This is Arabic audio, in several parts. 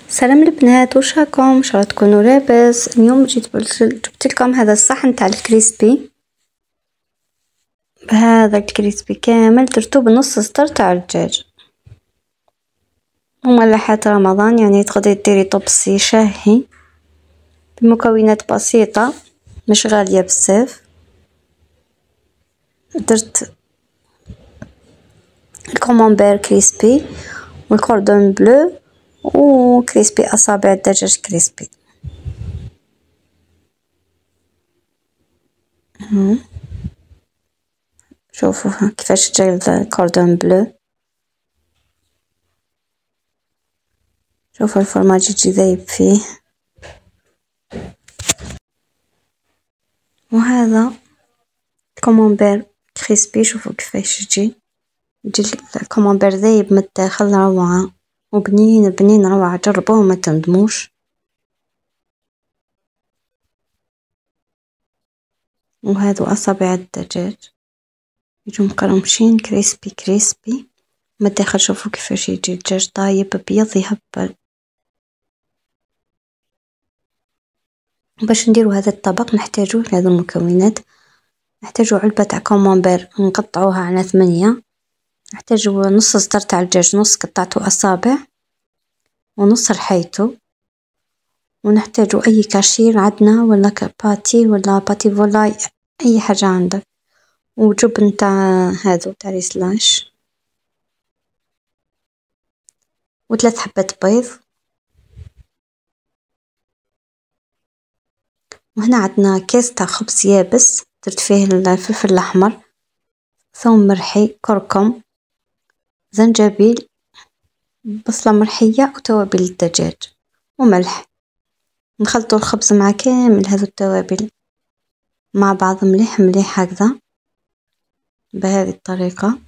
سلام البنات، وش راكم؟ ان شاء الله تكونوا لاباس. اليوم جبت لكم هذا الصحن تاع الكريسبي. بهذا الكريسبي كامل درتو بنص صدر تاع الدجاج، وملحات رمضان، يعني تقدري ديري طبسي شهي بمكونات بسيطة مش غالية بزاف. درت الكومونبير كريسبي والكوردون بلو وكريسبي اصابع الدجاج كريسبي. شوفوا كيفاش جاي الكوردون بلو، شوفوا الفرماج يجي ذايب فيه. وهذا الكومونبير كريسبي، شوفوا كيفاش يجي الكومونبير ذايب من الداخل، روعة وبنين بنين روعة، جربوه ما تندموش. وهذو أصابع الدجاج يجوا مقرمشين كريسبي كريسبي من الداخل. شوفوا كيفاش يجي الدجاج طايب بيض يهبل. باش نديرو هذا الطبق نحتاجو هذه المكونات. نحتاجو علبة تاع كومونبير نقطعوها على 8، نحتاجو نص صدر تاع الدجاج، نص قطعته أصابع ونص رحيته، ونحتاجو أي كاشير عندنا ولا باتي ولا باتي فولاي، أي حاجة عندك، وجبن تاع هذا تاع ريسلاش، و3 حبات بيض. وهنا عندنا كيس تاع خبز يابس درت فيه الفلفل الأحمر، ثوم مرحي، كركم، زنجبيل، بصلة مرحية، وتوابل الدجاج وملح. نخلطوا الخبز مع كامل هذو التوابل مع بعض مليح مليح هكذا بهذه الطريقة.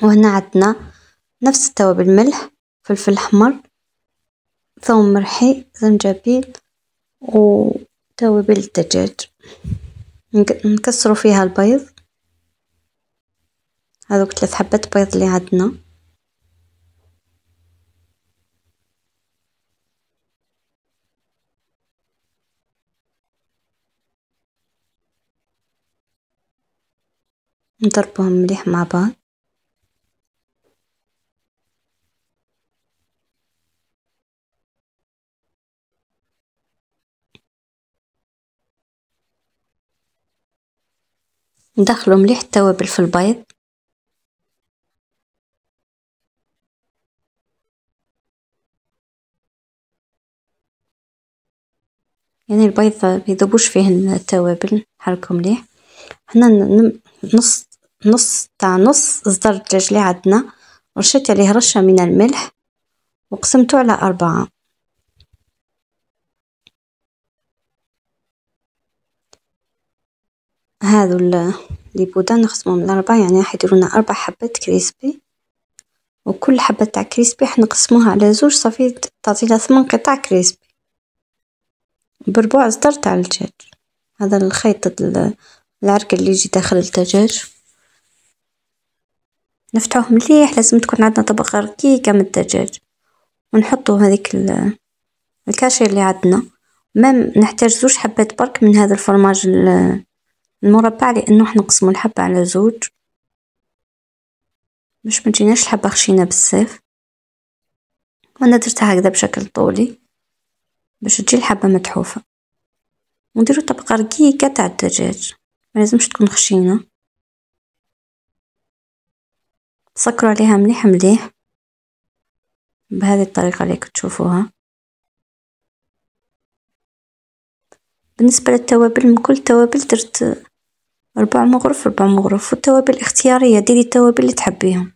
وهنا عندنا نفس التوابل، ملح، فلفل أحمر، ثوم مرحي، زنجبيل، وتوابل الدجاج. نكسروا فيها البيض، هذوك 3 حبات بيض اللي عندنا. نضربوهم مليح مع بعض. ندخلوا مليح التوابل في البيض. يعني البيض ما يذوبوش فيه التوابل، نحركوا مليح. هنا نص صدر الدجاج اللي عندنا، رشيت عليه رشة من الملح وقسمته على 4. هذو اللي بودا نقسمهم على 4، يعني راح يديرونا 4 حبات كريسبي، وكل حبة تاع كريسبي حنقسموها على 2 صافي تعطينا 8 قطع كريسبي بربع صدر تاع الدجاج. هذا الخيط العرق اللي يجي داخل الدجاج نفتحوه مليح. لازم تكون عندنا طبقة رقيقة من الدجاج، ونحطوا هذيك الكاشير اللي عندنا. ما نحتاج 2 حبات برك من هذا الفرماج المربع، لانه احنا نقسموا الحبة على 2 باش ما تجيناش الحبة خشينة بزاف. وانا درتها هكذا بشكل طولي باش تجي الحبة متحوفة. ونديرو طبقة رقيقة تاع الدجاج، ما لازمش تكون خشينة. سكروا عليها مليح مليح بهذه الطريقة اللي تشوفوها. بالنسبة للتوابل، من كل توابل درت 4 مغرف 4 مغرف، والتوابل اختيارية، ديري التوابل اللي تحبيهم.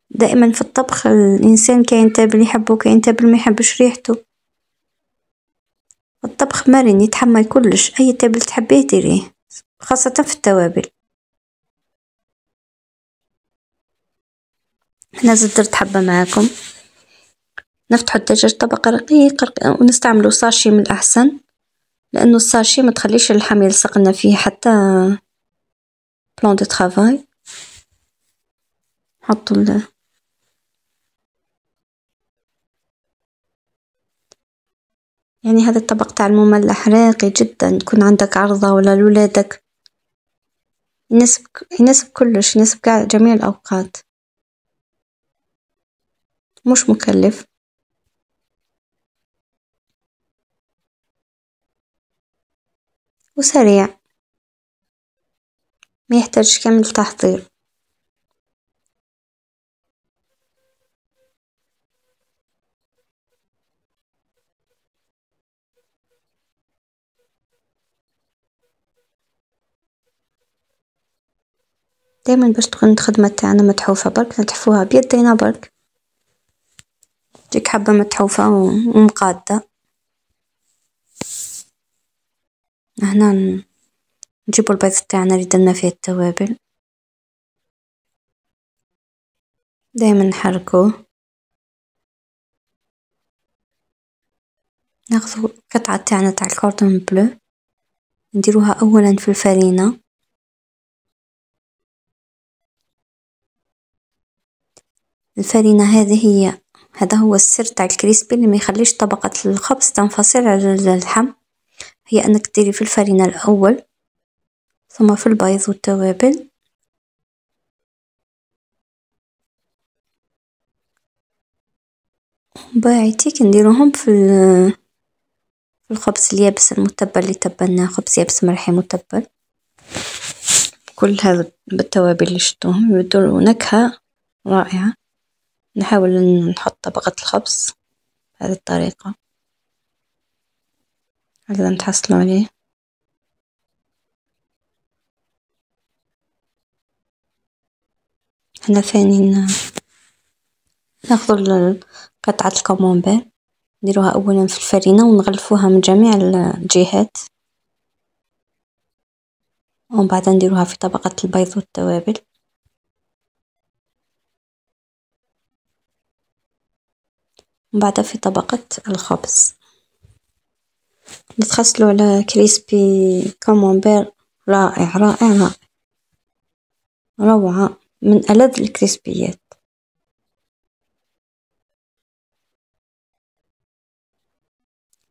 دائما في الطبخ الإنسان كاين تابل يحبه، كاين تابل ما يحبش ريحته. الطبخ مرن يتحمل كلش، أي تابل تحبيه ديريه، خاصة في التوابل. أنا درت حبة معاكم. نفتحوا الدجاج طبقة رقيقة ونستعملوا ساشي من الأحسن، لأنه الساشي ما تخليش اللحم يلصق لنا فيه حتى بلان دو ترافاي. حطوا يعني هذا الطبق تاع المملح راقي جدا، يكون عندك عرضة ولا لولادك، يناسب كلش، يناسب جميع الأوقات، مش مكلف. وسريع، ما يحتاج كامل تحضير. دايما باش تكون الخدمة تاعنا متحوفة برك نتحفوها بيدينا برك، تجيك حبة متحوفة ومقادة. هنا نجيبو البيض تاعنا اللي درنا فيه التوابل، دايما نحركوه. ناخذ قطعة تاعنا تاع الكوردون بلو، نديروها أولا في الفرينة. الفرينة هذا هو السر تاع الكريسبي اللي ما يخليش طبقة الخبز تنفصل على اللحم، هي أنك تديري في الفرينة الأول ثم في البيض والتوابل، باعتيك نديروهم في الخبز اليابس المتبل اللي تبلناه، خبز يابس مرحي متبل، كل هذا بالتوابل اللي شفتوهم يدوا نكهة رائعة. نحاول نحط طبقة الخبز بهذه الطريقة هكذا نتحصلوا عليه. هنا ثاني ناخذ قطعة الكامونبير، نديروها أولا في الفرينة ونغلفوها من جميع الجهات، ومن بعد نديروها في طبقة البيض والتوابل، ومن بعد في طبقة الخبز. نتخصلوا على كريسبي كامونبير رائع رائع رائع، روعة، من ألذ الكريسبيات.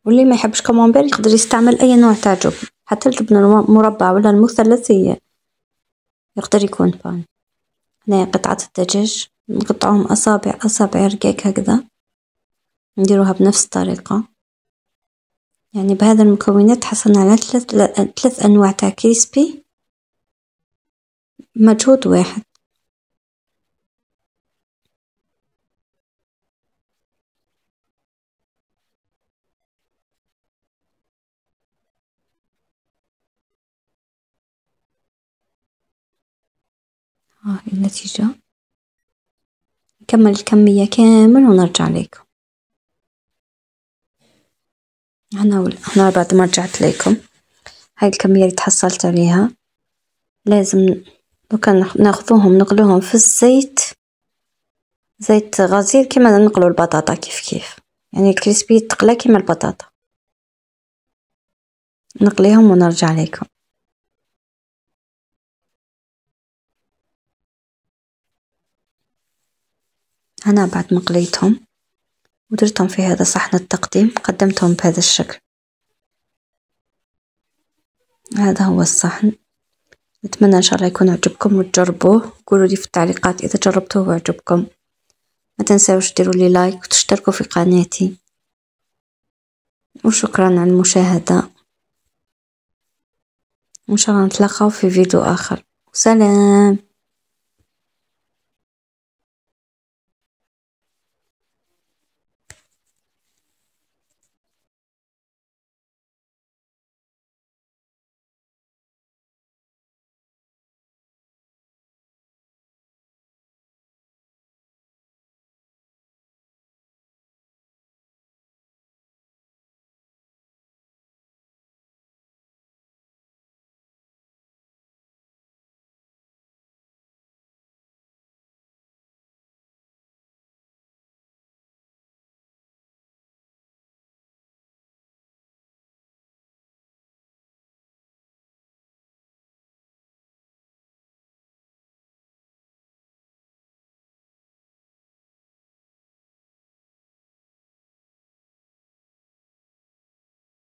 واللي ما يحبش كامونبير يقدر يستعمل أي نوع تاع جبن، حتى الجبن المربع ولا المثلث يقدر يكون بان. هنا قطعة الدجاج نقطعهم أصابع أصابع رقيق هكذا، نديروها بنفس الطريقة. يعني بهذا المكونات حصلنا على ثلاث أنواع تاع كريسبي مجهود واحد. النتيجة، نكمل الكمية كامل ونرجع لكم. هنا بعد ما رجعت لكم هاي الكمية اللي تحصلت عليها، لازم لو كان ناخذوهم نقلوهم في الزيت، زيت غزير كما نقلوا البطاطا كيف يعني الكريسبي تقلى كما البطاطا. نقليهم ونرجع لكم. أنا بعد ما قليتهم ودرتهم في هذا صحن التقديم قدمتهم بهذا الشكل. هذا هو الصحن، نتمنى إن شاء الله يكون عجبكم وتجربوه، قولوا لي في التعليقات إذا جربتوه وعجبكم. ما تنسوش ديروا لي لايك وتشتركوا في قناتي، وشكرا على المشاهدة، وإن شاء الله نتلاقاو في فيديو آخر. سلام.